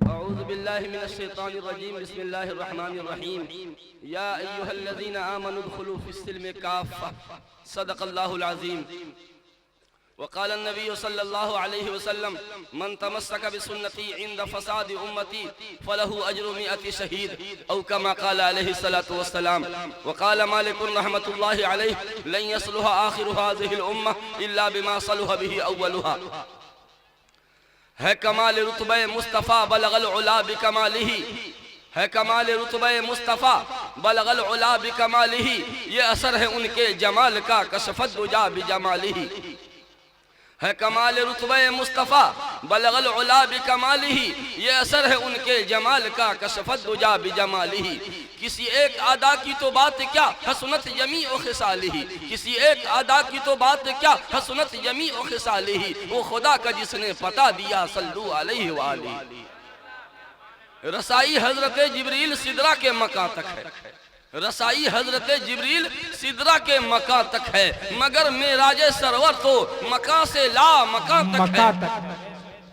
अऊज़ु बिल्लाहि मिनश शैतानिर रजीम बिस्मिल्लाहिर रहमानिर रहीम या अय्युहल्लज़ीना आमनु उदखुलू फिस्सिल्मि काफ़्फ़ा सदक़ल्लाहुल अज़ीम वक़ाल नबी सल्लल्लाहु अलैहि वसल्लम मन तमस्सक बिसुन्नती इंद फसाद उम्मती फलहु अज्रु मिअति शहीद औ कमा क़ाल अलैहि सलातु वस्सलाम वक़ाल मालिक रहमतुल्लाहि अलैहि लन यसलुहा आखिरु हाज़िहिल उम्मह इल्ला बिमा सलुहा बिही अव्वलुहा। है कमाल रुतबे मुस्तफ़ा बलगल उला बिकमालिही, है कमाल रुतबे मुस्तफ़ा बलगल उला बिकमालिही, ये असर है उनके जमाल का कशफत दुजा बिजमालिही। है कमाल रुतबे मुस्तफ़ा बलगल उला बिकमालिही, ये असर है उनके जमाल का कशफत दुजा बिजमालिही। किसी एक आदा की तो बात क्या हसनत यमी ओ खिसालिही, किसी एक आदा की तो बात क्या हसनत यमी ओ खिसालिही, वो खुदा का जिसने पता दिया सल्लु अलैहि वाली। रसाई हजरत जिब्रील सिदरा के मका तक है, रसाई हजरत जिब्रील सिदरा के मका तक है, मगर मेराजे सरवर तो मका से ला मका तक है।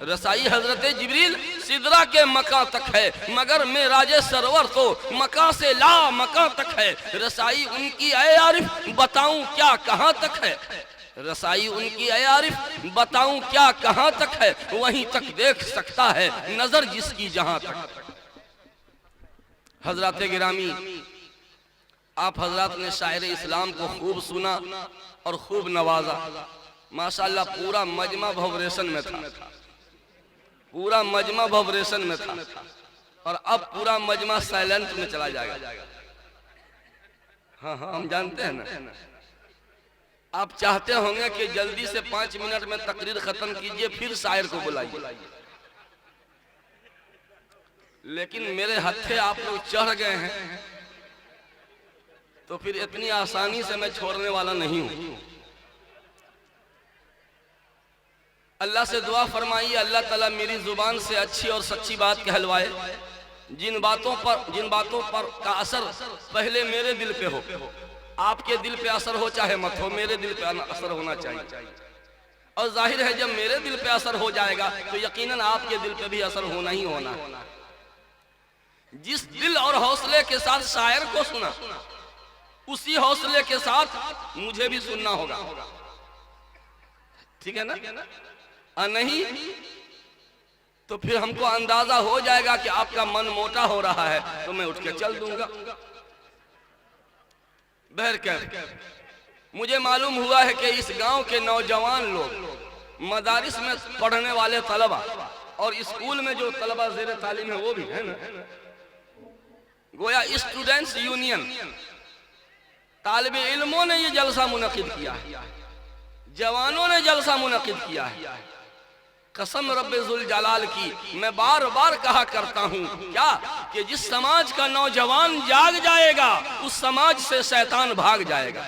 रसाई हजरत जिब्रील सिदरा के मका तक है, मगर मेराजे सरवर तो मका से ला मका तक है। रसाई उनकी ऐ आरिफ बताऊं क्या कहाँ तक है, रसाई उनकी ऐ आरिफ बताऊं क्या कहाँ तक है, वहीं तक देख सकता है नजर जिसकी जहां तक। हजरत गिरामी, आप हजरत ने शायर इस्लाम को खूब सुना और खूब नवाजा। माशाअल्लाह पूरा मजमा वाइब्रेशन में था, पूरा मजमा वाइब्रेशन में था, और अब पूरा मजमा साइलेंट में चला जाएगा। हाँ हाँ हम जानते हैं ना। आप चाहते होंगे कि जल्दी से 5 मिनट में तकरीर खत्म कीजिए फिर शायर को बुलाइए, लेकिन मेरे हत्थे आप लोग चढ़ गए हैं तो फिर इतनी आसानी से मैं छोड़ने वाला नहीं हूं। अल्लाह से दुआ फरमाइए अल्लाह ताला मेरी जुबान से अच्छी और सच्ची बात कहलवाए, जिन बातों पर का असर पहले मेरे दिल पे हो। आपके दिल पे असर हो चाहे मत हो, मेरे दिल पे असर होना चाहिए। और जाहिर है जब मेरे दिल पे असर हो जाएगा तो यकीनन आपके दिल पे भी असर होना ही होना। जिस दिल और हौसले के साथ शायर को सुना, उसी हौसले के साथ मुझे भी सुनना होगा, ठीक है ना? नहीं तो फिर हमको अंदाजा हो जाएगा कि आपका मन मोटा हो रहा है तो मैं उठ के चल दूंगा। बहरकैफ मुझे मालूम हुआ है कि इस गांव के नौजवान लोग, मदारिस में पढ़ने वाले तलबा और स्कूल में जो तलबा ज़ेरे तालीम है वो भी है ना, गोया स्टूडेंट्स यूनियन तालिब इल्मों ने ये जलसा मुनक़िद किया है, जवानों ने जलसा मुनक़िद किया है। कसम रब्बे जुल जलाल की मैं बार बार कहा करता हूँ क्या कि जिस समाज का नौजवान जाग जाएगा उस समाज से शैतान भाग जाएगा।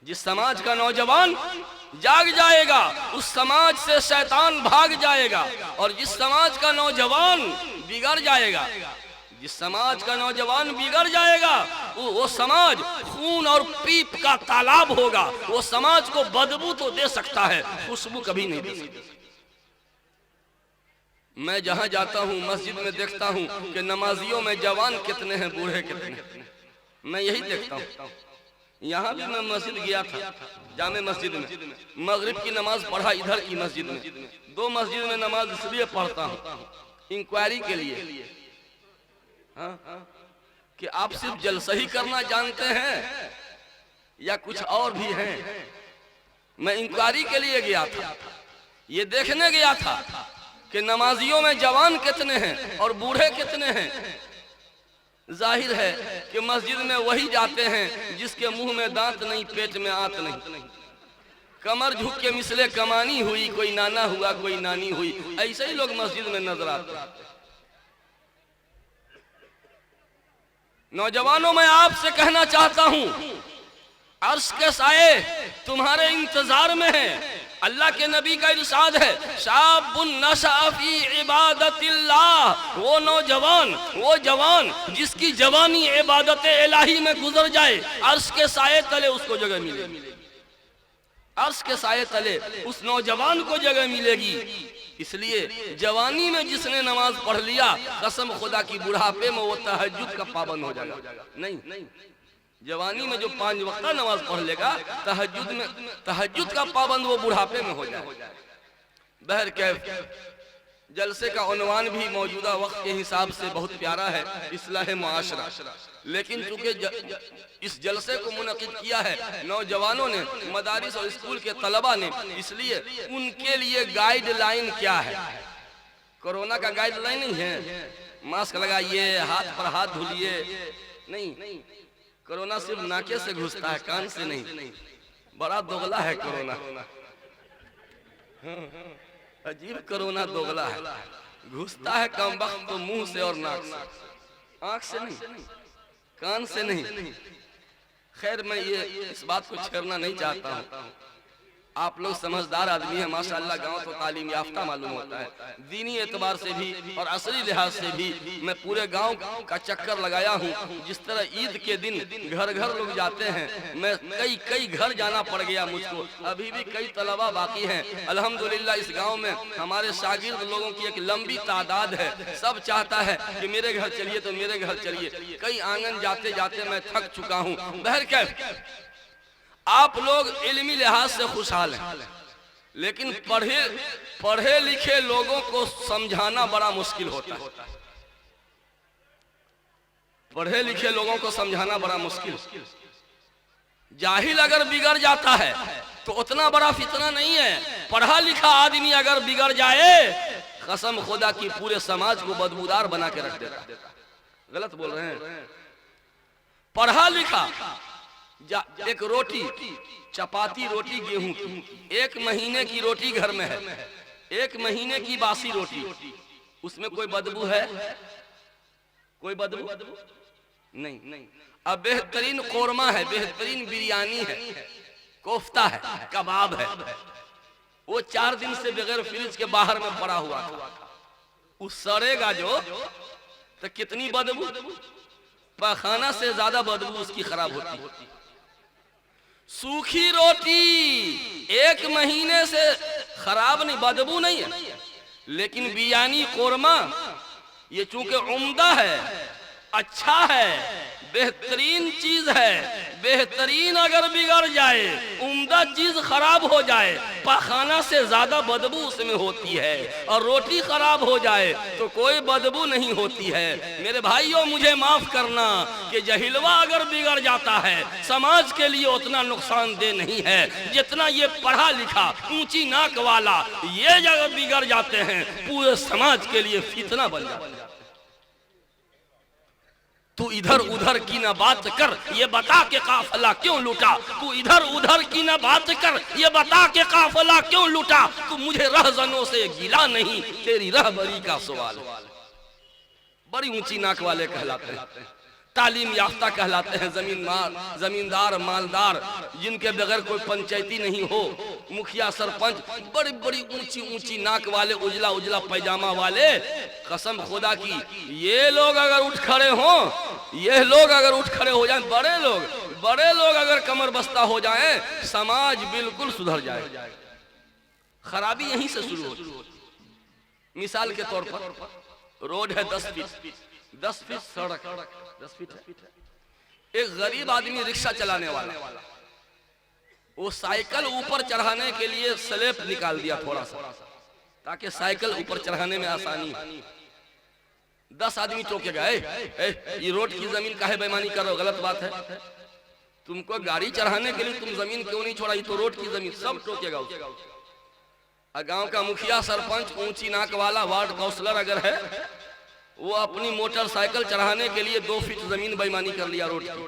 जिस समाज का नौजवान जाग जाएगा उस समाज से शैतान भाग जाएगा, और जिस समाज का नौजवान बिगड़ जाएगा, जिस समाज का नौजवान बिगड़ जाएगा वो समाज खून और पीप का तालाब होगा। वो समाज को बदबू तो दे सकता है, खुशबू कभी नहीं दे सकता। मैं जहां जाता हूं मस्जिद में देखता हूं कि नमाजियों में जवान कितने हैं, बूढ़े कितने हैं, मैं यही देखता हूं। यहाँ भी मैं मस्जिद गया था, जामे मस्जिद में मगरिब की नमाज पढ़ा, इधर की मस्जिद में। 2 मस्जिद में नमाज इसलिए पढ़ता हूँ इंक्वायरी के लिए, हाँ, कि आप सिर्फ जलसा ही करना जानते हैं या कुछ और भी हैं। मैं इंक्वायरी के लिए गया था, ये देखने गया था कि नमाजियों में जवान कितने हैं और बूढ़े कितने हैं। जाहिर है कि मस्जिद में वही जाते हैं जिसके मुंह में दांत नहीं, पेट में आंत नहीं, कमर झुक के मिसले कमानी हुई, कोई नाना हुआ कोई नानी हुई, ऐसे ही लोग मस्जिद में नजर आते हैं। नौजवानों मैं आपसे कहना चाहता हूं अर्श के साए तुम्हारे इंतजार में है। अल्लाह के नबी का इरशाद है शाबुन नशा फी इबादतिल्लाह, वो नौजवान, वो जवान जिसकी जवानी इबादत इलाही में गुजर जाए, अर्श के साए तले उसको जगह मिलेगी। अर्श के साए तले उस नौजवान को जगह मिलेगी इसलिए जवानी में जिसने नमाज पढ़ लिया, कसम खुदा की बुढ़ापे में वो तहज्जुद का पाबंद हो जाएगा। नहीं, जवानी में जो 5 वक्त नमाज पढ़ लेगा, तहज्जुद का पाबंद वो बुढ़ापे में हो जाएगा। बहरकैफ जलसे का उन्वान भी मौजूदा वक्त के हिसाब से बहुत प्यारा है, इस्लाह मुआशरा। लेकिन चूंकि इस जलसे को मुनक़िद किया है नौजवानों ने, मदारिस और स्कूल के तलबा ने, इसलिए उनके लिए गाइडलाइन क्या है? कोरोना का गाइडलाइन नहीं है मास्क लगाइए, हाथ पर हाथ धुलिए, नहीं। कोरोना सिर्फ नाके से घुसता है, कान से नहीं। बड़ा दोगला है कोरोना, अजीब कोरोना दोगला है। घुसता है कम वक्त तो मुंह से और नाक से, आंख से नहीं, कान से नहीं। खैर मैं ये इस बात को छेड़ना नहीं चाहता हूँ। आप लोग समझदार आदमी हैं माशाअल्लाह, गांव तो तालीम याफ्ता मालूम होता है। दीनी एतबार से भी और असली लिहाज से भी मैं पूरे गांव का चक्कर लगाया हूँ। जिस तरह ईद के दिन घर घर लोग जाते हैं, मैं कई घर जाना पड़ गया मुझको। अभी भी कई तलबा बाकी हैं। अल्हम्दुलिल्लाह इस गाँव में हमारे शागिर्द लोगों की एक लंबी तादाद है। सब चाहता है कि मेरे घर चलिए तो मेरे घर चलिए। कई आंगन जाते जाते मैं थक चुका हूँ। बहरकैफ आप लोग इल्मी लिहाज से खुशहाल हैं, लेकिन पढ़े लिखे लोगों को समझाना बड़ा मुश्किल होता है। पढ़े लिखे लोगों को समझाना बड़ा मुश्किल। जाहिल अगर बिगड़ जाता है तो उतना बड़ा फितना नहीं है। पढ़ा लिखा आदमी अगर बिगड़ जाए, कसम खुदा की पूरे समाज को बदबूदार बना के रख देता। गलत बोल रहे हैं। पढ़ा लिखा एक रोटी, चपाती रोटी गेहूं की, 1 महीने की रोटी घर में है, 1 महीने की बासी रोटी, उसमें कोई बदबू है? कोई बदबू नहीं। अब बेहतरीन कोरमा है, बेहतरीन बिरयानी है, कोफ्ता है, कबाब है, वो 4 दिन से बगैर फ्रिज के बाहर में पड़ा हुआ था। उस सड़ेगा जो तो कितनी बदबू, पखाना से ज्यादा बदबू उसकी खराब होती। सूखी रोटी 1 महीने से खराब नहीं, बदबू नहीं है, लेकिन बिरयानी कोरमा ये चूंकि उम्दा है, अच्छा है, बेहतरीन चीज है, बेहतरीन अगर बिगड़ जाए, उम्दा चीज खराब हो जाए, पखाना से ज्यादा बदबू उसमें होती है। और रोटी खराब हो जाए तो कोई बदबू नहीं होती है। मेरे भाइयों मुझे माफ करना कि जहिलवा अगर बिगड़ जाता है समाज के लिए उतना नुकसानदेह नहीं है जितना ये पढ़ा लिखा ऊंची नाक वाला ये जगह बिगड़ जाते हैं, पूरे समाज के लिए फितना बन जाता है। तू इधर उधर की ना बात कर, ये बता के काफिला क्यों लूटा। तू इधर उधर की ना बात कर, ये बता के काफिला क्यों लूटा। तू मुझे रहजनों से गिला नहीं, तेरी रहबरी का सवाल। बड़ी ऊंची नाक वाले कहलाते हैं, तालीम याफ्ता कहलाते हैं, जमींदार मालदार, जिनके बगैर कोई पंचायती नहीं हो, मुखिया सरपंच, बड़ी बड़ी ऊंची ऊंची नाक वाले, उजला उजला पैजामा वाले। कसम खुदा की ये लोग अगर उठ खड़े हों, ये लोग अगर उठ खड़े हो जाएं, बड़े लोग अगर कमर बस्ता हो जाएं, समाज बिल्कुल सुधर जाए। खराबी यहीं से शुरू होती। मिसाल के तौर पर रोड है 10 फीट सड़क, 10 फीट है। एक गरीब आदमी रिक्शा चलाने वाला, वो साइकिल ऊपर चढ़ाने के लिए स्लैब निकाल दिया थोड़ा सा, ताकि साइकिल ऊपर चढ़ाने में आसानी। 10 आदमी टोकेगा, ये रोड की जमीन काहे बेईमानी कर रहे हो, गलत बात है। तुमको गाड़ी चढ़ाने के लिए तुम जमीन क्यों नहीं छोड़ा, ये तो रोड की जमीन, सब टोकेगा। गांव का मुखिया सरपंच, ऊंची नाक वाला वार्ड काउंसलर अगर है, वो अपनी मोटरसाइकिल चढ़ाने के लिए 2 फीट जमीन बेईमानी कर लिया रोड की,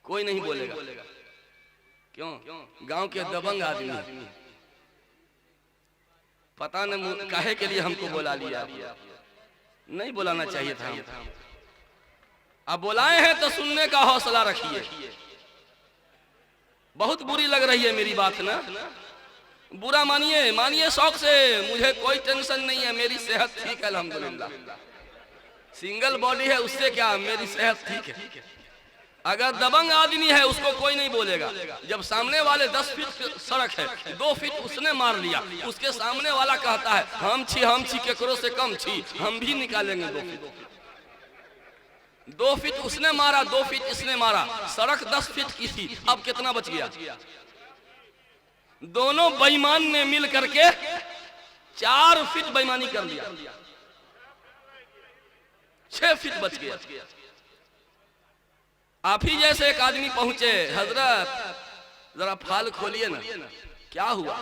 कोई नहीं बोलेगा। क्यों? गांव के दबंग आदमी, पता नहीं काहे के लिए हमको बुला लिया। नहीं बुलाना चाहिए था। अब बुलाए हैं तो सुनने का हौसला रखिए। बहुत बुरी लग रही है मेरी बात ना, बुरा मानिए शौक से, मुझे कोई टेंशन नहीं है, मेरी सेहत ठीक है अल्हम्दुलिल्लाह। सिंगल बॉडी है, उससे क्या, मेरी सेहत ठीक है। अगर दबंग आदमी है उसको कोई नहीं बोलेगा। जब सामने वाले 10 फीट सड़क है, 2 फीट उसने मार लिया, उसके सामने वाला कहता है हम छी केकरो से कम छी, हम भी निकालेंगे 2 फीट। 2 फीट उसने मारा, 2 फीट इसने मारा, सड़क 10 फीट की थी, अब कितना बच गया? दोनों बेईमान ने मिल करके 4 फीट बेईमानी कर लिया, 6 फीट बच गया। आप ही जैसे एक आदमी पहुंचे, हजरत जरा फाल खोलिए ना, क्या हुआ?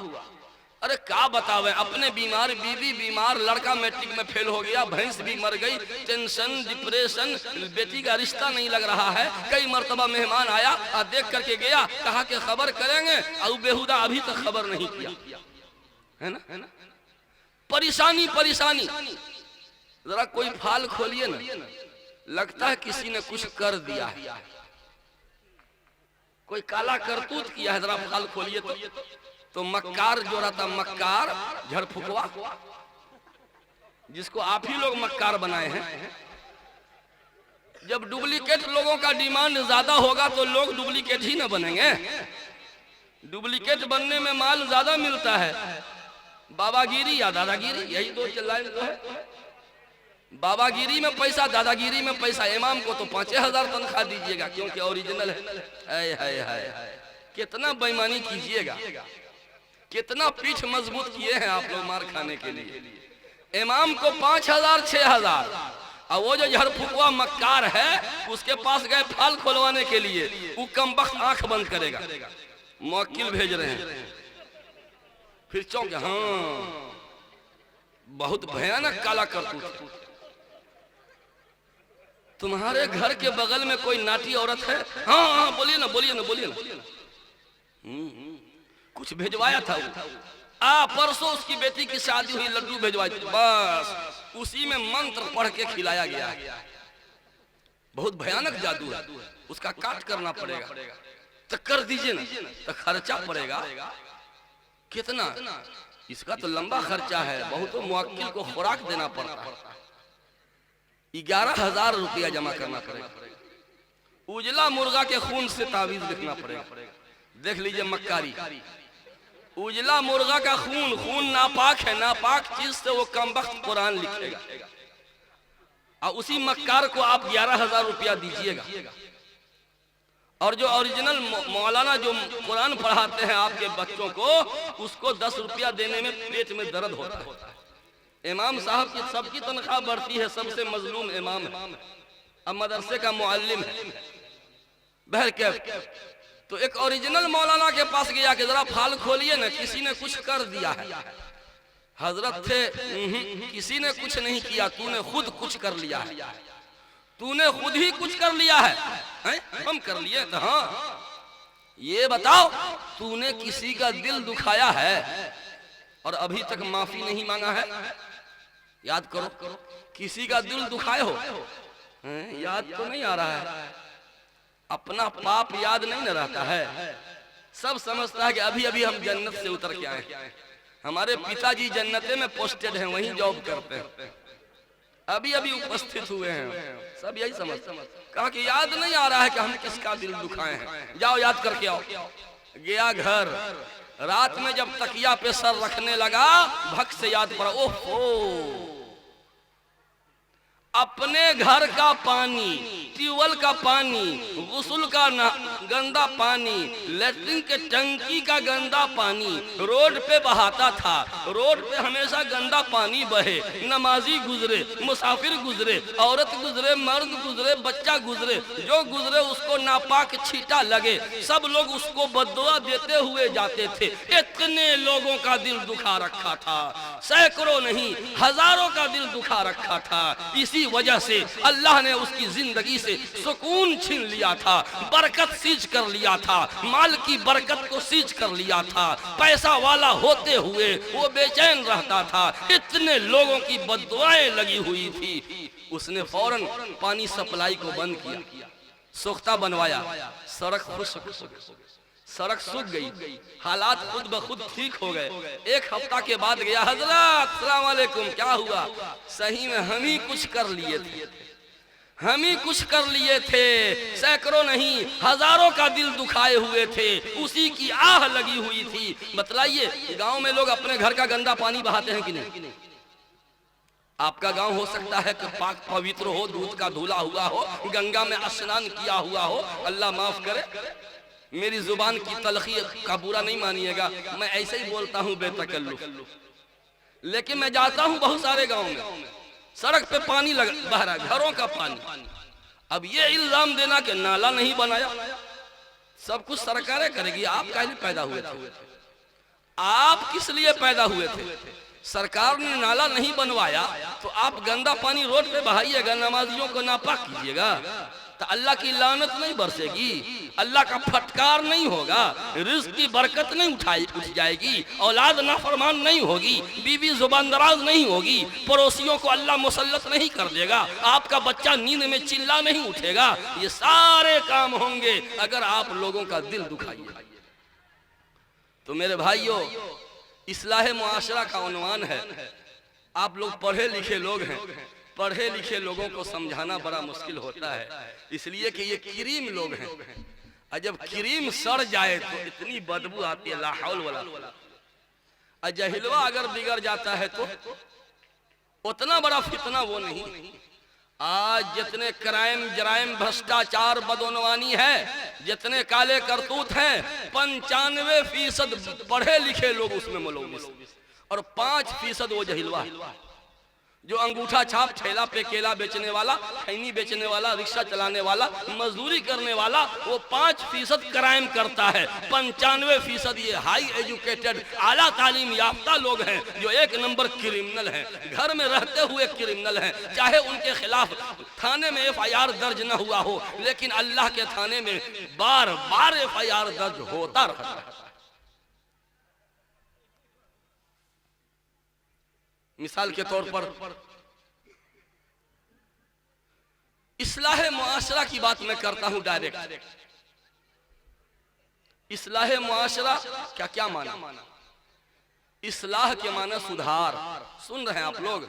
अरे क्या बतावे, अपने बीमार, बीवी बीमार, लड़का मैट्रिक में फेल हो गया, भैंस भी मर गई, टेंशन, डिप्रेशन, बेटी का रिश्ता नहीं लग रहा है। कई मर्तबा मेहमान आया और देख करके गया, कहा कि खबर करेंगे, और बेहुदा अभी तक खबर नहीं किया, है ना? परेशानी परेशानी। जरा कोई फाल खोलिए ना, लगता है किसी ने कुछ कर दिया है, कोई काला करतूत किया है। जरा फाल खोलिए तो मक्कार जो रहता, मक्कार झड़फुकवा, जिसको आप ही लोग मक्कार बनाए हैं। जब डुप्लीकेट लोगों का डिमांड ज्यादा होगा तो लोग डुप्लीकेट ही ना बनेंगे। डुप्लीकेट बनने में माल ज्यादा मिलता है। बाबागिरी या दादागिरी, यही 2 लाइन तो है। बाबागिरी में पैसा, दादागिरी में पैसा। इमाम को तो 5,000 तनख्वाह दीजिएगा क्योंकि ओरिजिनल है। हाय कितना बेईमानी कीजिएगा, कितना पीठ मजबूत किए हैं आप लोग मार खाने के लिए। इमाम को 5,000 6,000, और वो जो झड़फुकवा मक्कार है उसके पास गए फाल खोलवाने के लिए, वो कमबख्त आंख बंद करेगा, मुवक्किल भेज रहे हैं, फिर चौंक, हाँ बहुत भयानक काला करतूत। तुम्हारे घर के बगल में कोई नाटी औरत है? हाँ बोलिए ना, बोलिए ना, बोलिए ना। कुछ भेजवाया था परसों उसकी बेटी की शादी हुई, लड्डू भेजवाए थे, बस उसी में मंत्र पढ़ के खिलाया गया। बहुत भयानक जादू है, उसका काट करना पड़ेगा। तो कर दीजिए ना, तो खर्चा पड़ेगा कितना? इसका तो लंबा खर्चा है, बहुत मुवक्किल को खुराक देना पड़ता है। 11,000 रुपया जमा करना पड़ेगा। उजला मुर्गा के खून से तावीज लिखना पड़ेगा। देख लीजिए मक्कारी, उजला मुर्गा का खून नापाक है, नापाक चीज से वो कमबख्त कुरान लिखेगा, और उसी मक्कार को आप 11,000 रुपया दीजिएगा। और जो ओरिजिनल मौलाना जो कुरान पढ़ाते हैं आपके बच्चों को, उसको 10 रुपया देने में पेट में दर्द होता है। इमाम साहब की सबकी तनख्वाह बढ़ती है, सबसे मजलूम इमाम है, अब मदरसे का मुअल्लिम है। बहरकैफ तो एक ओरिजिनल मौलाना के पास गया कि जरा फाल खोलिए ना, किसी ने कुछ कर दिया है। हजरत थे, किसी ने कुछ नहीं किया, तूने खुद कुछ कर लिया है, तूने खुद ही कुछ कर लिया है। हम कर लिए? तो हाँ, ये बताओ तूने किसी का दिल दुखाया है और अभी तक माफी नहीं मांगा है? याद करो, किसी का दिल दुखाए हो? याद तो नहीं आ रहा है, अपना पाप याद नहीं न रहता है। सब समझता है कि अभी अभी हम जन्नत से उतर के आए, हमारे पिताजी जन्नते में पोस्टेड हैं, वहीं जॉब करते हैं, अभी अभी उपस्थित हुए हैं। सब यही समझते, कहा कि याद नहीं आ रहा है कि हम किसका दिल दुखाए हैं। जाओ याद करके आओ। गया घर, रात में जब तकिया पे सर रखने लगा, भक से याद पड़ा, ओहो अपने घर का पानी, ट्यूबवेल का पानी, गुस्ल का गंदा पानी, लेटरिन के टंकी का गंदा पानी रोड पे बहाता था। रोड पे हमेशा गंदा पानी बहे, नमाजी गुजरे, मुसाफिर गुजरे, औरत गुजरे, मर्द गुजरे, बच्चा गुजरे, जो गुजरे उसको नापाक छींटा लगे, सब लोग उसको बद्दुआ देते हुए जाते थे। इतने लोगों का दिल दुखा रखा था, सैकड़ों नहीं हजारों का दिल दुखा रखा था। इसी वजह से अल्लाह ने उसकी जिंदगी से सुकून छीन लिया था, बरकत सीज कर लिया था, माल की बरकत को सीज कर लिया था। पैसा वाला होते हुए वो बेचैन रहता था, इतने लोगों की बद्दुआएं लगी हुई थी। उसने फौरन पानी सप्लाई को बंद किया, सोख्ता बनवाया, सड़क खुश्क, सड़क सूख गई, हालात खुद ब खुद ठीक हो गए। एक हफ्ता के बाद गया, हजरत अस्सलाम वालेकुम, क्या हुआ? सही में हम ही कुछ कर लिए थे, हम ही कुछ कर लिए थे, सैकड़ों नहीं हजारों का दिल दुखाए हुए थे, उसी की आह लगी हुई थी। बतलाइए गांव में लोग अपने घर का गंदा पानी बहाते हैं कि नहीं? आपका गांव हो सकता है कि पाक पवित्र हो, दूध का धुला हुआ हो, गंगा में स्नान किया हुआ हो। अल्लाह माफ करे, मेरी जुबान की तलखी का बुरा नहीं मानिएगा, मैं ऐसे ही बोलता हूँ बेतकल्लुफ। लेकिन मैं जाता हूँ बहुत सारे गांव में, सड़क पे पानी बह रहा, घरों का पानी। अब ये इल्जाम देना कि नाला नहीं बनाया, सब कुछ सरकारें करेगी। आप काहे लिए पैदा हुए थे? आप किस लिए पैदा हुए थे? सरकार ने नाला नहीं बनवाया तो आप गंदा पानी रोड पे बहाइएगा, नमाजियों को नापाक कीजिएगा, तो अल्लाह की लानत नहीं बरसेगी, अल्लाह का फटकार नहीं होगा, रिज़्क़ की बरकत नहीं उठ जाएगी, औलाद नाफरमान नहीं होगी, बीवी जुबानदराज नहीं होगी, पड़ोसियों को अल्लाह मुसल्लत नहीं कर देगा, आपका बच्चा नींद में चिल्ला नहीं उठेगा। ये सारे काम होंगे अगर आप लोगों का दिल दुखाइए। तो मेरे भाइयों, इस्लाह मुआशरा का उन्वान है। आप लोग पढ़े लिखे लोग हैं, पढ़े लिखे लोगों को समझाना बड़ा मुश्किल होता है, इसलिए कि ये क्रीम लोग हैं, और जब क्रीम सड़ जाए तो इतनी बदबू आती है, ला हौल वला। और जहिलवा अगर बिगड़ जाता है तो उतना बड़ा फितना वो नहीं। आज जितने क्राइम जराइम भ्रष्टाचार बदनवानी है, जितने काले करतूत हैं, 95% पढ़े लिखे लोग उसमें मुलव्विस, और 5% वो जहिलवा है। जो अंगूठा छाप, ठेला पे केला बेचने वाला, खैनी बेचने वाला, रिक्शा चलाने वाला, मजदूरी करने वाला, वो 5% क्राइम करता है। 95% ये हाई एजुकेटेड आला तालीम याफ्ता लोग हैं जो 1 नंबर क्रिमिनल हैं, घर में रहते हुए क्रिमिनल हैं। चाहे उनके खिलाफ थाने में FIR दर्ज न हुआ हो, लेकिन अल्लाह के थाने में बार बार FIR दर्ज होता रहता है। मिसाल के तौर पर इस्लाह मुआशरा की बात मैं करता हूं डायरेक्ट। इस्लाह मुआशरा क्या क्या माना? इस्लाह के माना सुधार। सुन रहे हैं आप लोग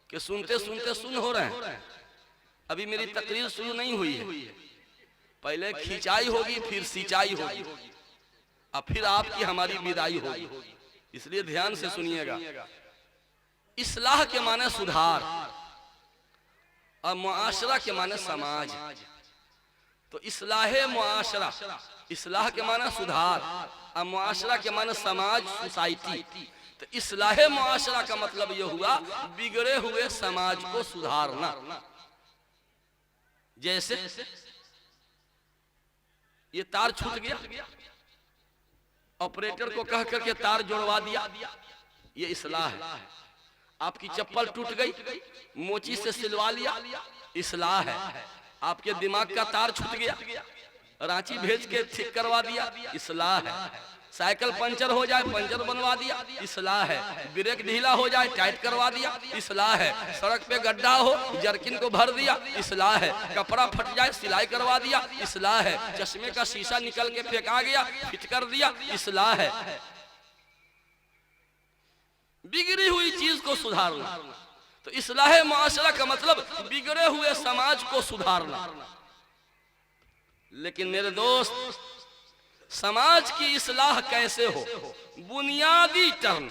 कि सुनते सुनते सुन हो रहे हैं? अभी मेरी तकरीर शुरू नहीं हुई है, पहले खिंचाई होगी, फिर सिंचाई होगी, और फिर आपकी हमारी विदाई होगी, इसलिए ध्यान से सुनिएगा। इस्लाह के माने सुधार और मुआशरा के माने समाज। तो इस्लाह मुआशरा, इस्लाह के माने सुधार और मुआशरा के माने समाज, सोसाइटी। तो इस्लाह मुआशरा का मतलब यह हुआ बिगड़े हुए समाज को सुधारना। जैसे ये तार छूट गया, ऑपरेटर को कह करके तार जोड़वा दिया, ये इस्लाह है। आपकी चप्पल टूट गई, मोची से सिलवा लिया, इस्लाह है। आपके दिमाग का तार छूट गया, रांची भेज के ठीक करवा दिया, इस्लाह है। साइकिल पंचर हो जाए, पंचर बनवा दिया, इस्लाह है। ब्रेक ढीला हो जाए, टाइट करवा दिया, इस्लाह है। सड़क पे गड्ढा हो, जर्किन को भर दिया, इस्लाह है। कपड़ा फट जाए, सिलाई करवा दिया, इस्लाह है। चश्मे का शीशा निकल के फेंका गया, फिट कर दिया, इस्लाह है। बिगड़ी हुई चीज को सुधारना। तो इस्लाह मुआशरा का मतलब बिगड़े हुए समाज को सुधारना। लेकिन मेरे दोस्त, समाज की इस्लाह कैसे हो? बुनियादी टर्म,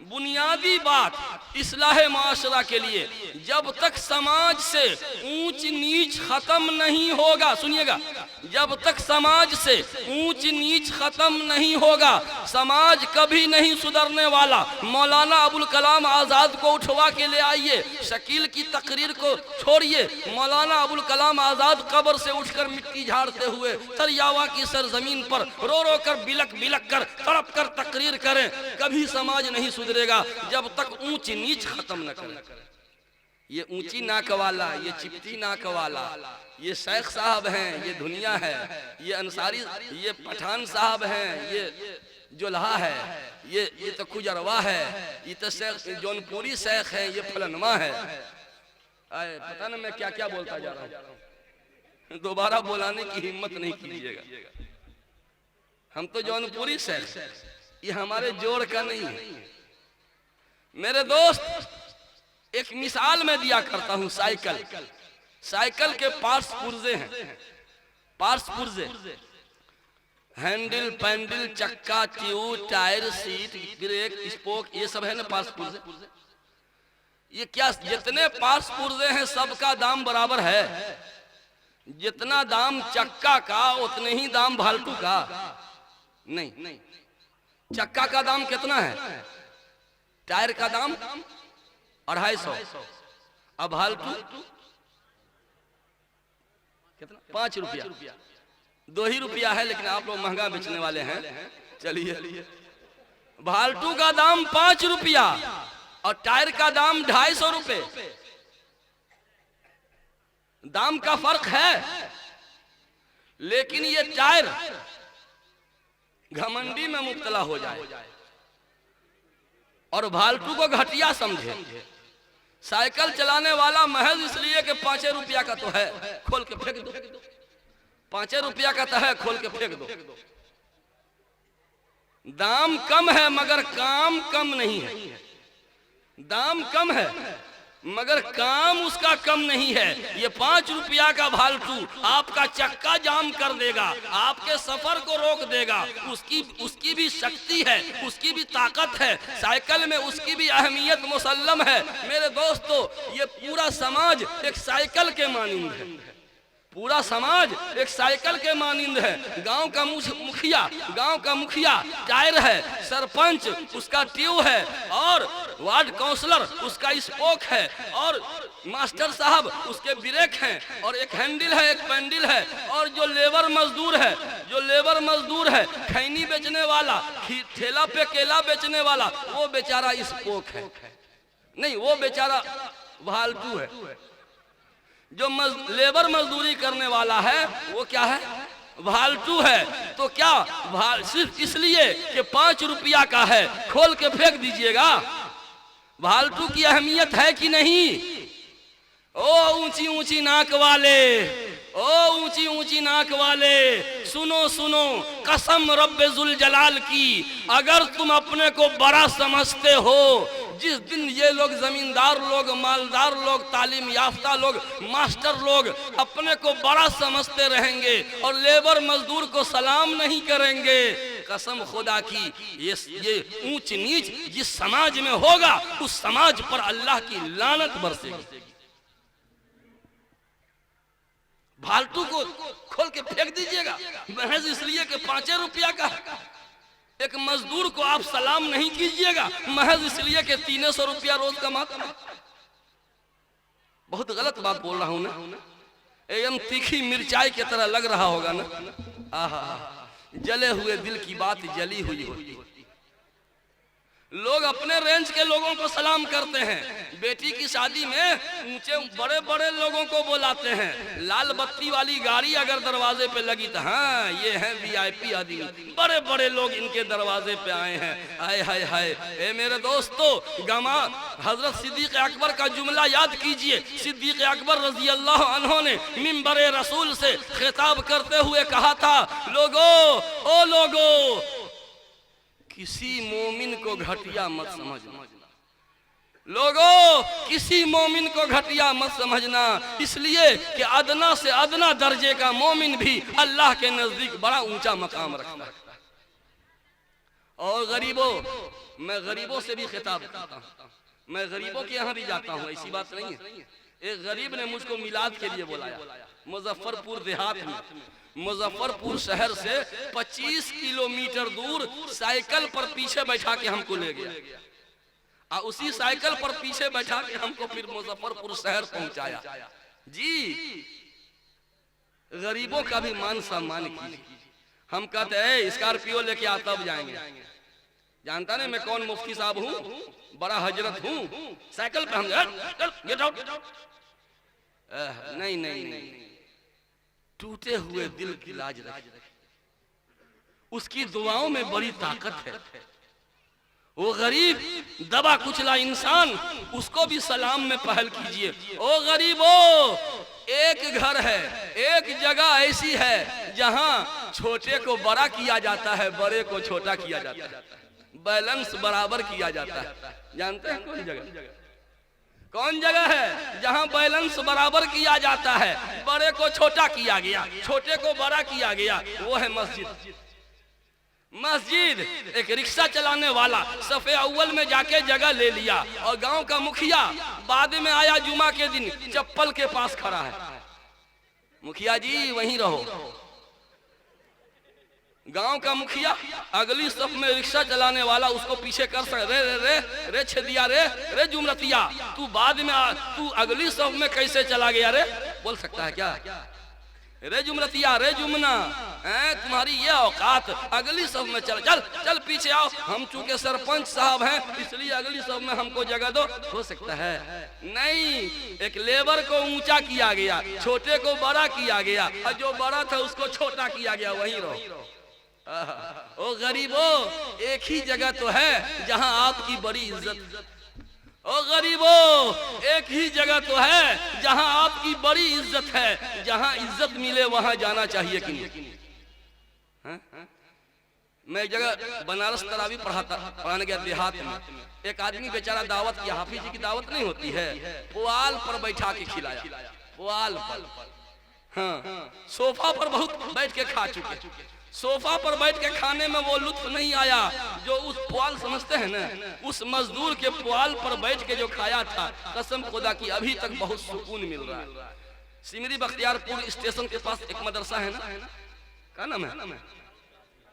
बुनियादी बात इस्लाह मुआशरा के लिए, जब तक समाज से ऊंच नीच खत्म नहीं होगा, सुनिएगा, जब तक समाज से ऊंच नीच खत्म नहीं होगा, समाज कभी नहीं सुधरने वाला। मौलाना अबुल कलाम आजाद को उठवा के ले आइए, शकील की तकरीर को छोड़िए, मौलाना अबुल कलाम आजाद कब्र से उठकर मिट्टी झाड़ते हुए तरियावा की सरजमीन पर रो रो कर बिलक बिलक कर तड़प कर तकरीर करें, कभी समाज नहीं सुधरेगा जब तक ऊंच नीच खत्म न करें। ये ऊंची नाक वाला, ये चिपटी नाक वाला, ये शेख साहब हैं, ये दुनिया है, ये अंसारी, ये पठान साहब हैं, ये जोल्हा है, ये तो कुजरवा है, ये तो शेख जौनपुरी शेख है, ये फलनमा है। पता ना मैं क्या क्या बोलता जा रहा हूँ, दोबारा बुलाने की हिम्मत नहीं कीजिएगा। हम तो जौनपुरी शेख, ये हमारे जोड़ का नहीं है। मेरे दोस्त, एक मिसाल मैं दिया करता हूं, साइकिल। साइकिल के पार्ट्स पुर्जे हैं, पार्ट्स पुर्जे, हैंडल, पैंडल, चक्का, tube, tyre, seat, brake, spoke, ये सब है ना पार्ट्स पुर्जे। ये क्या जितने पार्ट्स पुर्जे हैं सबका दाम बराबर है? जितना दाम चक्का का उतने ही दाम भालटू का नहीं। चक्का का दाम कितना है? टायर का दाम 250, अब भालटू कितना? 5 रुपया, 2 ही रुपया है, लेकिन आप लोग महंगा बेचने वाले हैं। चलिए, भालटू का दाम 5 रुपया और टायर का दाम 250 रुपए। दाम का फर्क है, लेकिन ये टायर घमंडी में मुब्तला हो जाए और भालटू को घटिया समझे। साइकिल चलाने वाला महज इसलिए कि 5 रुपया का तो है, खोल के फेंक दो। 5 रुपया का तो है, खोल के फेंक दो। दाम कम है मगर काम कम नहीं है। दाम कम है मगर काम उसका कम नहीं है। ये 5 रुपया का भालटू आपका चक्का जाम कर देगा, आपके सफर को रोक देगा। उसकी भी शक्ति है, उसकी भी ताकत है, साइकिल में उसकी भी अहमियत मुसल्लम है। मेरे दोस्तों, ये पूरा समाज एक साइकिल के मानिंद है, पूरा समाज एक साइकिल के मानिंद है। गांव का मुखिया टायर है, सरपंच उसका ट्यूब है, और वार्ड काउंसलर उसका स्पोक है, और मास्टर साहब उसके ब्रेक हैं, और एक हैंडल है, एक पैंडल है, और जो लेबर मजदूर है, खैनी बेचने वाला, ठेला पे केला बेचने वाला, वो बेचारा स्पोक है, नहीं वो बेचारा भालटू है। जो लेबर मजदूरी करने वाला है वो क्या है? भालटू है। तो क्या सिर्फ इसलिए कि 5 रुपया का है खोल के फेंक दीजिएगा? भालटू की अहमियत है कि नहीं? ओ ऊंची ऊंची नाक वाले, ओ ऊंची ऊंची नाक वाले, सुनो सुनो कसम रब्बे जुल जलाल की, अगर तुम अपने को बड़ा समझते हो, जिस दिन ये लोग जमींदार लोग, मालदार लोग, तालीम याफ्ता लोग, मास्टर लोग अपने को बड़ा समझते रहेंगे और लेबर मजदूर को सलाम नहीं करेंगे, कसम खुदा की ये ऊंच नीच जिस समाज में होगा उस समाज पर अल्लाह की लानत बरसेगी। भालटू को खोल के फेंक दीजिएगा महज इसलिए कि 5 रुपया का। एक मजदूर को आप सलाम नहीं कीजिएगा महज इसलिए कि 300 रुपया रोज कमाता है। बहुत गलत बात बोल रहा हूं ना? एकदम तीखी मिर्चाई की तरह लग रहा होगा ना? आहा, जले हुए दिल की बात जली हुई होती। लोग अपने रेंज के लोगों को सलाम करते हैं, बेटी की शादी में ऊंचे बड़े बड़े लोगों को बुलाते हैं। लाल बत्ती वाली गाड़ी अगर दरवाजे पे लगी तो हाँ ये है VIP आदमी, बड़े बड़े लोग इनके दरवाजे पे आए हैं। हाय हाय हाय। ए मेरे दोस्तों, गमा हजरत सिद्दीक अकबर का जुमला याद कीजिए। सिद्दीक अकबर रजी अल्लाह अन्हु ने मिंबर रसूल से खिताब करते हुए कहा था, लोगो ओ लोगो, किसी मोमिन को घटिया मत समझना। लोगों, किसी मोमिन को घटिया मत समझना, इसलिए कि अदना से अदना दर्जे का मोमिन भी अल्लाह के नजदीक बड़ा ऊंचा मकाम रखता है। और गरीबों, मैं गरीबों से भी खिताब करता हूँ, मैं गरीबों के यहाँ भी जाता हूँ, ऐसी बात नहीं है। एक गरीब ने मुझको मिलाद के लिए बुलाया मुजफ्फरपुर देहात में। मुजफ्फरपुर शहर से 25 किलोमीटर दूर साइकिल पर पीछे बैठा के हमको ले गया, और उसी साइकिल पर पीछे बैठा के हमको फिर मुजफ्फरपुर शहर पहुंचाया। जी, गरीबों का भी मान सम्मान कीजिए। हम कहते हैं स्कॉर्पियो लेके आ तब जाएंगे, जानता नहीं मैं कौन मुफ्ती साहब हूँ, बड़ा हजरत हूँ, साइकिल पे हम गेट आउट। नहीं नहीं नहीं, टूटे हुए दिल की लाज रखे, उसकी दुआओं में बड़ी ताकत है। वो गरीब दबा कुचला इंसान, उसको भी सलाम में पहल कीजिए। ओ गरीबों, एक घर है, एक जगह ऐसी है जहां छोटे को बड़ा किया जाता है, बड़े को छोटा किया जाता है, बैलेंस बराबर किया जाता है। जानते हैं कौन जगह? कौन जगह है जहां बैलेंस बराबर किया जाता है, बड़े को छोटा किया गया, छोटे को बड़ा किया गया, वो है मस्जिद। मस्जिद एक रिक्शा चलाने वाला सफे अव्वल में जाके जगह ले लिया और गांव का मुखिया बाद में आया, जुमा के दिन चप्पल के पास खड़ा है, मुखिया जी वहीं रहो। गांव का मुखिया अगली सफ में रिक्शा चलाने वाला उसको पीछे कर सकता, रे रे रे रे छेदिया रे रे जुमरतिया, तू बाद में तू अगली सफ में कैसे चला गया रे, बोल सकता है क्या? रे जुमरतिया रे जुमना, तुम्हारी ये औकात, अगली सफ में चल चल चल पीछे आओ, हम चूंकि सरपंच साहब हैं इसलिए अगली सफ में हमको जगह दो, हो सकता है? नहीं, एक लेबर को ऊंचा किया गया, छोटे को बड़ा किया गया, और जो बड़ा था उसको छोटा किया गया, वहीं रहो। ओ गरीबों, एक ही जगह तो है जहां आपकी बड़ी इज्जत, ओ गरीबों एक ही जगह तो है जहां आपकी बड़ी इज्जत है, जहां इज्जत मिले वहां जाना चाहिए कि नहीं? मैं एक जगह बनारस तरावी पढ़ाने गया देहात में, एक आदमी बेचारा दावत किया, हाफिज जी की दावत नहीं होती है, पुआल पर बैठा के खिलाया, पुआल पर, हाँ सोफा पर बहुत बैठ के खा चुके, सोफा पर बैठ के खाने में वो लुत्फ नहीं आया जो उस पुआल समझते हैं ना, उस मजदूर के पुआल पर बैठ के जो खाया था, कसम खुदा की अभी तक बहुत सुकून मिल रहा है। सिमरी बख्तियारपुर स्टेशन के पास एक मदरसा है ना, क्या नाम है?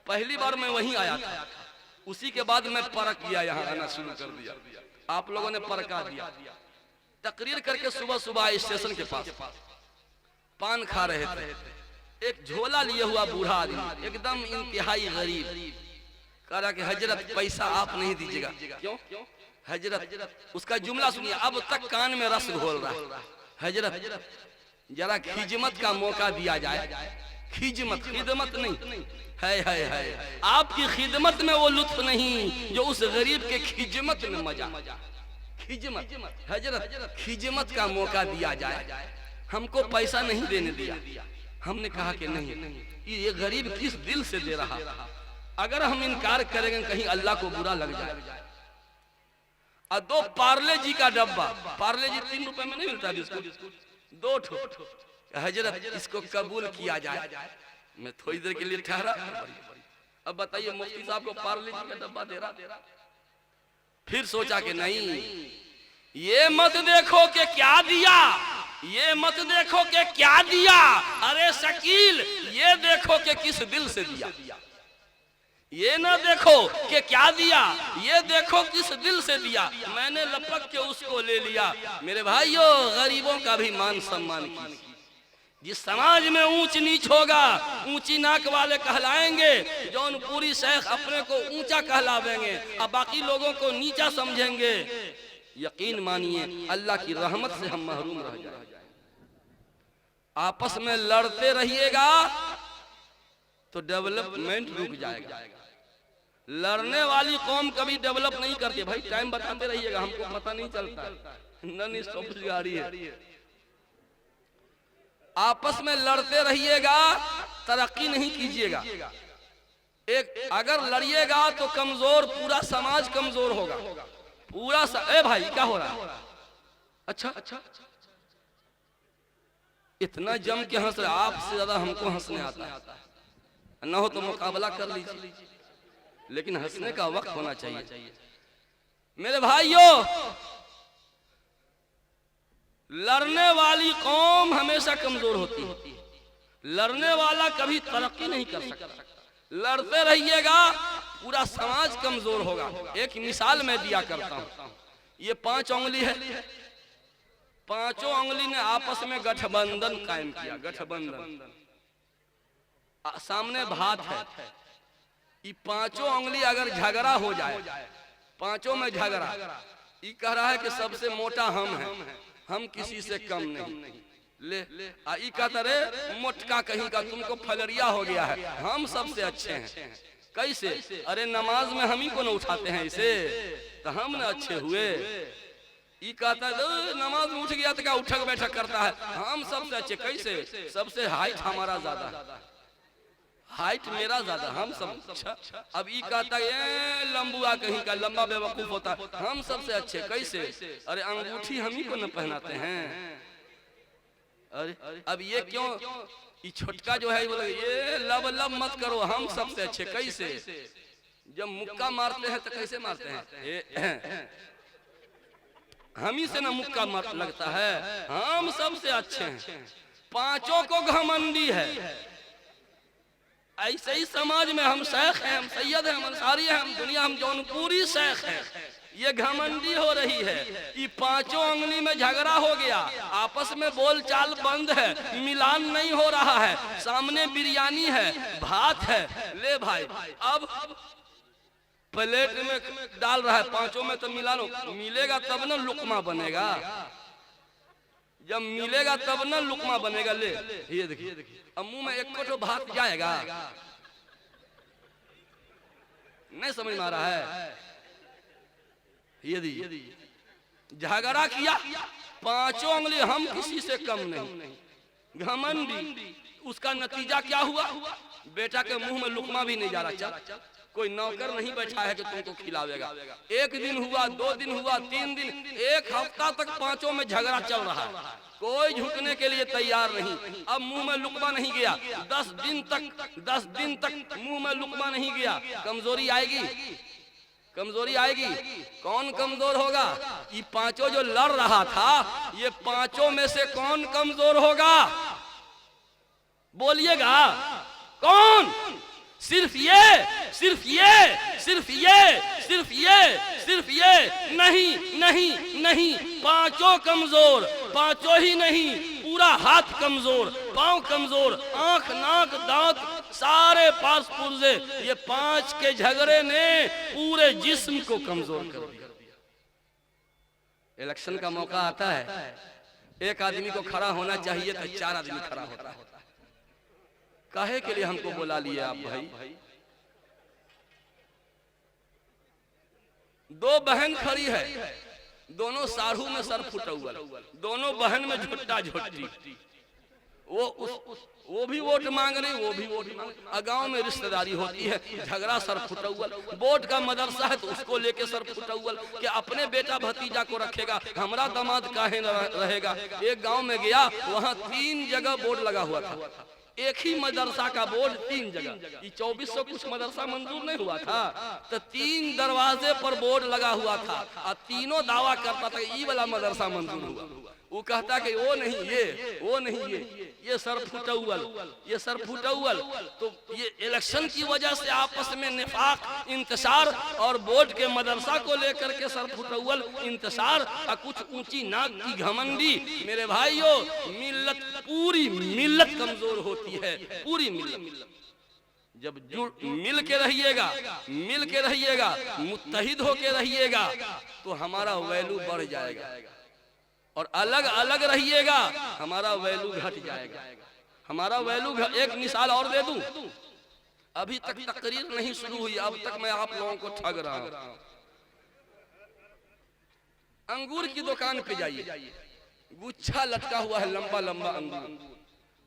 पहली बार मैं वहीं आया था, उसी के बाद मैं परक किया, यहाँ आना शुरू कर दिया, आप लोगों ने परका दिया। तकरीर करके सुबह सुबह स्टेशन के पास पान खा रहे थे, एक झोला लिए हुआ बूढ़ा आदमी एकदम इंतहाई गरीब कह रहा कि हजरत पैसा आप नहीं दीजिएगा। क्यों हजरत? उसका जुमला सुनिए, अब तक कान में रस घोल रहा है। हजरत जरा खिजमत का मौका दिया जाए, खिजमत, खिदमत नहीं है, आपकी खिदमत में वो लुत्फ नहीं जो उस गरीब के खिजमत में मजा। खिजमत, हजरत खिजमत का मौका दिया जाए, हमको पैसा नहीं देने दिया। हमने कहा कि नहीं, ये गरीब किस दिल से दे रहा, अगर हम इनकार करेंगे कहीं अल्लाह को बुरा लग जाए। और 2 पार्ले जी का डब्बा, पार्ले जी 3 रुपए में नहीं मिलता बिस्कुट, 2 ठो, हजरत इसको कबूल किया जाए। मैं थोड़ी देर के लिए ठहरा, अब बताइए मुफ्ती साहब को पार्ले जी का डब्बा दे रहा। फिर सोचा कि नहीं, ये मत देखो कि क्या दिया, ये मत देखो कि क्या दिया, अरे शकील ये देखो कि किस दिल से दिया। ये ना देखो कि क्या दिया, ये देखो किस दिल से दिया। मैंने लपक के उसको ले लिया। मेरे भाइयों, गरीबों का भी मान सम्मान कीजिए। जिस समाज में ऊंच नीच होगा, ऊंची नाक वाले कहलाएंगे, जौनपुरी शेख अपने को ऊंचा कहलावेंगे और बाकी लोगों को नीचा समझेंगे, यकीन मानिए अल्लाह की रहमत से हम महरूम रह जाएंगे। आपस में लड़ते रहिएगा तो डेवलपमेंट रुक जाएगा। लड़ने वाली कौम कभी डेवलप नहीं करती। भाई टाइम बताते रहिएगा, हमको पता नहीं चलता, नन स्टॉप गाड़ी है। आपस में लड़ते रहिएगा, तरक्की नहीं कीजिएगा। एक अगर लड़िएगा तो कमजोर, पूरा समाज कमजोर होगा, पूरा ए भाई क्या हो रहा है? अच्छा, इतना जम के हंस रहे, आपसे ज्यादा हमको हंसने आता है। न हो तो मुकाबला कर लीजिए, लेकिन हंसने का वक्त होना चाहिए। मेरे भाइयों, लड़ने वाली कौम हमेशा कमजोर होती है, लड़ने वाला कभी तरक्की नहीं कर सकता। लड़ते रहिएगा, पूरा समाज कमजोर होगा। एक मिसाल मैं दिया करता हूं, ये 5 उंगली है, 5 उंगली ने आपस में गठबंधन कायम किया। गठबंधन, सामने भात है, ये 5 उंगली अगर झगड़ा हो जाए, 5 में झगड़ा, ये कह रहा है कि सबसे मोटा हम हैं, हम किसी से कम नहीं। ले आई कहता रे मोटका कहीं का, तुमको फलरिया हो गया है, हम सबसे अच्छे हैं। कैसे? अरे नमाज में हम ही को न उठाते हैं इसे, तो हम न अच्छे हुए। ये कहता है नमाज में उठ गया तो क्या उठक बैठक करता है, हम सबसे अच्छे। कैसे? सबसे हाइट हमारा ज्यादा है, हाइट मेरा ज्यादा, हम सब अच्छा। अब ये कहता है लंबुआ कहीं का, लंबा बेवकूफ होता है, हम सबसे अच्छे कैसे? अरे अंगूठी हम ही को न पहनाते हैं। अरे अब ये क्यों, ये छोटका जो है बोले ये लब लब मत करो, हम सबसे अच्छे कैसे? जब मुक्का मारते हैं तो कैसे मारते हैं? हम ही से ना मुक्का मार लगता है, हम सबसे अच्छे हैं। पांचों को घमंडी है। ऐसे ही समाज में हम शेख हैं, हम सैयद हैं, हम अंसारी हैं, हम दुनिया, हम जौनपुरी शेख हैं, ये घमंडी हो रही है। ये पांचों उंगली में झगड़ा हो गया, आपस में बोलचाल बंद है, मिलान नहीं हो रहा है। सामने बिरयानी है, भात है, ले भाई अब प्लेट में डाल रहा है, पांचों में तो मिलानो मिलेगा तब ना लुकमा बनेगा, जब मिलेगा तब ना लुकमा बनेगा। ले ये देखिए, अब मुंह में एक कोटो भात जाएगा, नहीं समझ में आ रहा है। यदि झगड़ा किया, पांचों उंगली हम किसी से कम नहीं, घमंडी। उसका नतीजा क्या हुआ? बेटा के मुंह में लुकमा भी नहीं जा रहा। चल कोई नौकर नहीं बैठा है कि तुमको खिलावेगा। एक दिन हुआ, 2 दिन हुआ, 3 दिन, 1 हफ्ता तक पांचों में झगड़ा चल रहा है, कोई झुकने के लिए तैयार नहीं। अब मुंह में लुकमा नहीं गया, 10 दिन तक मुंह में लुकमा नहीं गया। कमजोरी आएगी, कमजोरी आएगी। कौन कमजोर होगा? ये पांचों जो लड़ रहा था, ये पांचों में से कौन कमजोर होगा? बोलिएगा कौन? सिर्फ ये, सिर्फ ये, सिर्फ ये, सिर्फ ये, सिर्फ ये? नहीं नहीं नहीं, पांचों कमजोर, पांचों ही नहीं, पूरा हाथ कमजोर, पांव कमजोर, आंख नाक दांत सारे पास पुर्जे, ये 5 के झगड़े ने पूरे जिस्म को कमजोर कर दिया। इलेक्शन का मौका आता है, एक आदमी को खड़ा होना चाहिए तो 4 आदमी खड़ा होता है। काहे के लिए हमको बुला लिया आप भाई? 2 बहन खड़ी है, दोनों साढ़ू में सर फुटा हुआ, दोनों बहन में झुट्टा झुट्टी। वो भी वोट मांग रही, वो भी वोट मांग। गांव में रिश्तेदारी होती है, झगड़ा सर फुटा हुआ। वोट का मदरसा है तो उसको लेके सर फुटा हुआ कि अपने बेटा भतीजा को रखेगा, हमारा दामाद काहे न रहेगा। एक गांव में गया, वहां 3 जगह बोर्ड लगा हुआ था, एक ही मदरसा का बोर्ड 3 जगह। ये 2400 कुछ मदरसा मंजूर नहीं हुआ था, तो 3 दरवाजे पर बोर्ड लगा हुआ था और तीनों दावा करता था ये वाला मदरसा मंजूर हुआ। वो कहता कि वो नहीं ये, वो नहीं ये सर फुटौल, ये सर फुटौल। तो ये इलेक्शन की वजह से आपस में निफाक, इंतशार और बोर्ड के मदरसा को लेकर के सर फुटौल, इंतशार और कुछ ऊंची नाक की घमंडी। मेरे भाइयों, मिल्लत, पूरी मिल्लत कमजोर होती है, पूरी मिल्लत। जब मिल के रहिएगा, मिल के रहिएगा, मुत्तहिद होके रहिएगा तो हमारा वैल्यू बढ़ जाएगा, और अलग अलग रहिएगा हमारा वैल्यू घट जाएगा, हमारा वैल्यू। एक मिसाल और दे दूं, अभी तक तकरीर नहीं शुरू हुई, अब तक मैं आप लोगों को ठग रहा हूं। अंगूर की दुकान पे जाइए, गुच्छा लटका हुआ है, लंबा लंबा अंगूर।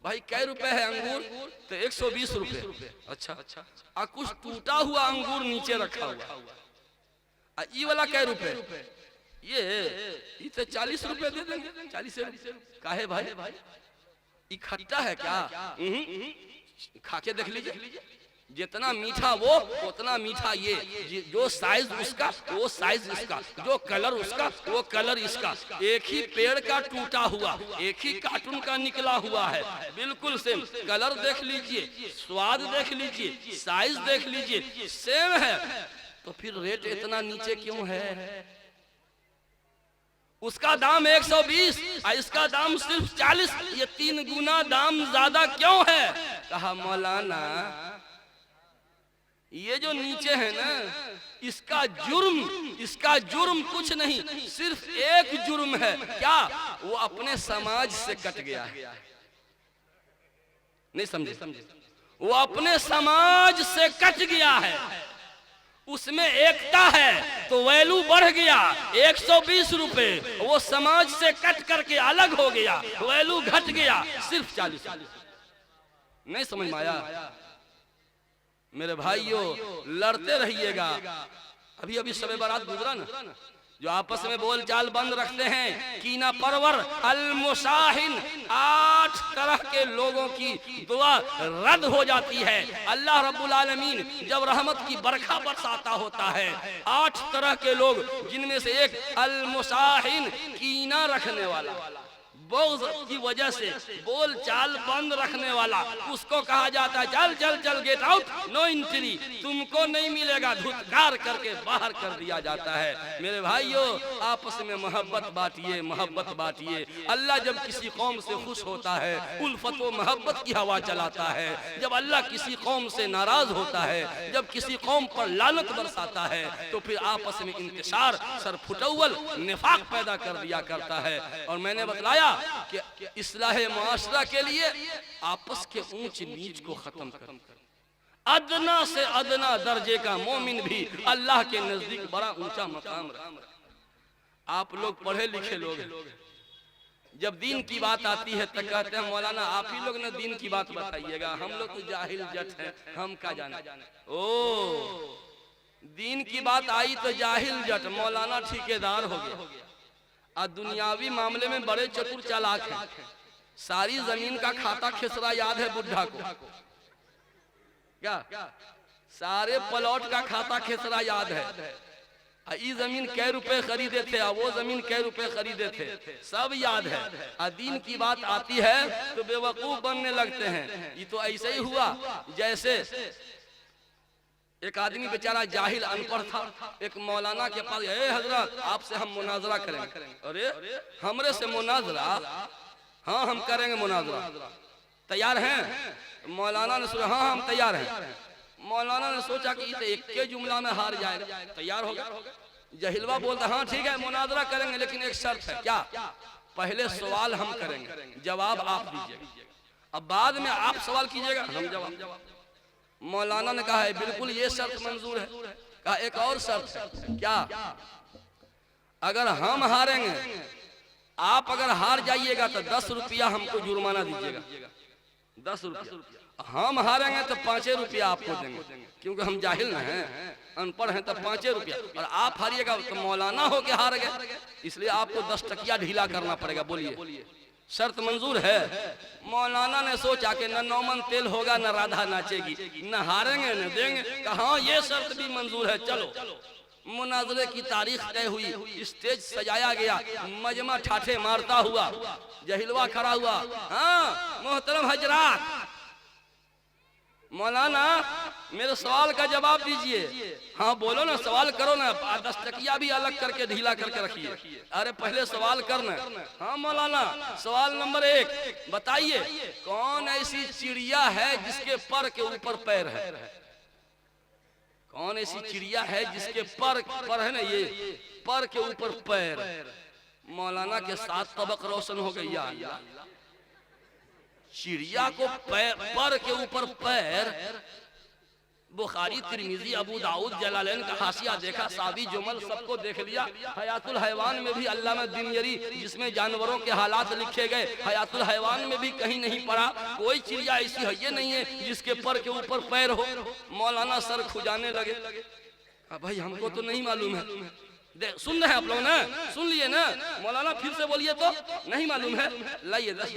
भाई कै रुपए है अंगूर? तो 120 रुपए। अच्छा, और कुछ टूटा हुआ अंगूर नीचे रखा हुआ। ये वाला कै रुपए? ये तो 40 रुपए दे देंगे। 40 रुपए काहे भाई? ये खट्टा है क्या? खा के देख लीजिए, जितना मीठा वो उतना मीठा ये। जो साइज उसका वो साइज इसका, जो कलर उसका वो कलर इसका। एक ही पेड़ का टूटा हुआ, एक ही कार्टून का निकला हुआ है, बिल्कुल सेम। कलर देख लीजिए, स्वाद देख लीजिए, साइज देख लीजिए, सेम है। तो फिर रेट इतना नीचे क्यों है? उसका दाम 120 और इसका दाम सिर्फ 40, ये 3 गुना दाम ज्यादा क्यों है? कहा मौलाना, ये जो नीचे है ना, इसका जुर्म कुछ नहीं, सिर्फ एक जुर्म है। क्या? वो अपने समाज से कट गया है। नहीं समझे? वो अपने समाज से कट गया है, उसमें एकता है तो वैल्यू बढ़ गया। 120 रुपए, वो समाज से कट करके अलग हो गया, वैल्यू घट गया, सिर्फ 40। नहीं समझ में आया? मेरे भाइयों लड़ते रहिएगा। अभी अभी शब बारात गुजरा ना, जो आपस में बोल चाल बंद रखते हैं, कीना परवर अल-मुसाहिन, 8 तरह के लोगों की दुआ रद्द हो जाती है। अल्लाह रब्बुल आलमीन जब रहमत की बरखा बरसाता होता है, 8 तरह के लोग, जिनमें से एक अल-मुसाहिन, कीना रखने वाला, बोझ की वजह से बोल चाल बंद रखने वाला, उसको कहा जाता है चल चल चल गेट आउट, नो एंट्री, तुमको नहीं मिलेगा, धुतकार करके बाहर कर दिया जाता है। मेरे भाइयों आपस में मोहब्बत बांटिए, मोहब्बत बांटिए। अल्लाह जब किसी कौम से खुश होता है उल्फत व मोहब्बत की हवा चलाता है। जब अल्लाह किसी कौम से नाराज होता है, जब किसी कौम पर लानत बरसाता है, तो फिर आपस में इंतशार, सरफुटौल, निफाक पैदा कर दिया करता है। और मैंने बतलाया कि इस्लाह मुआशरा के लिए आपस के ऊंच नीच को खत्म कर, अदना से अदना दर्जे का मोमिन भी अल्लाह के नजदीक बड़ा ऊंचा मकाम रखता। आप लोग पढ़े लिखे लोग हैं, जब दीन की बात आती है तो कहते हैं मौलाना आप ही लोग ने दीन की बात बताइएगा, हम लोग तो जाहिल जट हैं, हम क्या जाने। ओ दीन की बात आई तो जाहिल जट, मौलाना ठेकेदार हो गया। और दुनियावी मामले में बड़े चतुर चालाक हैं। सारी जमीन का खाता खिसरा याद है बुढ़ा को, क्या सारे प्लॉट का खाता खिसरा याद है। ये जमीन कै रुपए खरीदे थे और वो जमीन कै रुपए खरीदे थे, सब याद है। और दीन की बात आती है तो बेवकूफ बनने लगते हैं। ये तो ऐसे ही हुआ जैसे एक आदमी बेचारा जाहिल अनपढ़ था, एक मौलाना के पास, ए हजरत आपसे हम मुनाजरा करेंगे। अरे हमरे से मुनाजरा? हाँ हम करेंगे मुनाजरा, तैयार हैं? मौलाना ने सोचा हाँ हम तैयार हैं। मौलाना ने सोचा कि ये एक के जुमला में हार जाएगा, तैयार हो गया। जहिलवा बोलता हाँ ठीक है मुनाजरा करेंगे, लेकिन एक शर्त है। क्या? पहले सवाल हम करेंगे, जवाब आप दीजिएगा, अब बाद में आप सवाल कीजिएगा, हम जवाब। मौलाना ने कहा है बिल्कुल ये शर्त मंजूर है। कहा एक और शर्त है। क्या? अगर हम हारेंगे, आप अगर हार जाइएगा तो 10 रुपया हमको जुर्माना दीजिएगा, 10 रुपया। हम हारेंगे तो 5 रुपया आपको देंगे, क्योंकि हम जाहिल न हैं, अनपढ़ हैं, तो 5 रुपया। और आप हारिएगा तो मौलाना हो के हार गए, इसलिए आपको 10 टकिया ढीला करना पड़ेगा। बोलिए शर्त मंजूर है? मौलाना ने सोचा कि न नौमन तेल होगा न राधा नाचेगी, न हारेंगे न देंगे। कहा ये शर्त भी मंजूर है, चलो। मुनाजरे की तारीख तय हुई, स्टेज सजाया गया, मजमा ठाठे मारता हुआ जहिलवा खड़ा हुआ। हाँ मोहतरम हजरात, मौलाना मेरे सवाल का जवाब दीजिए। हाँ बोलो ना, सवाल करो ना, 10 टकिया भी अलग करके ढीला करके रखिए। अरे पहले सवाल करना। हाँ मौलाना सवाल नंबर 1 बताइए, कौन ऐसी चिड़िया है जिसके पर के ऊपर पैर है? कौन ऐसी चिड़िया है जिसके पर है ना, ये पर के ऊपर पैर? मौलाना के 7 तबक रोशन हो गई। या चिड़िया को पर के ऊपर पैर? बुखारी, तिरमिजी, अबू दाऊद, जलालैन का हाशिया देखा, सादी जुमल सबको देख लिया। हयातुल हैवान में भी अल्लामा दिनयरी, जिसमें जानवरों के हालात लिखे गए, हयातुल हैवान में भी कहीं नहीं पड़ा कोई चिड़िया ऐसी है ये नहीं है जिसके पर के ऊपर पैर हो। मौलाना सर खुजाने लगे। भाई हमको तो नहीं मालूम है। सुन रहे हैं आप लोग ना? सुन लिए ना? मौलाना फिर से बोलिए तो नहीं मालूम है। लाइए 10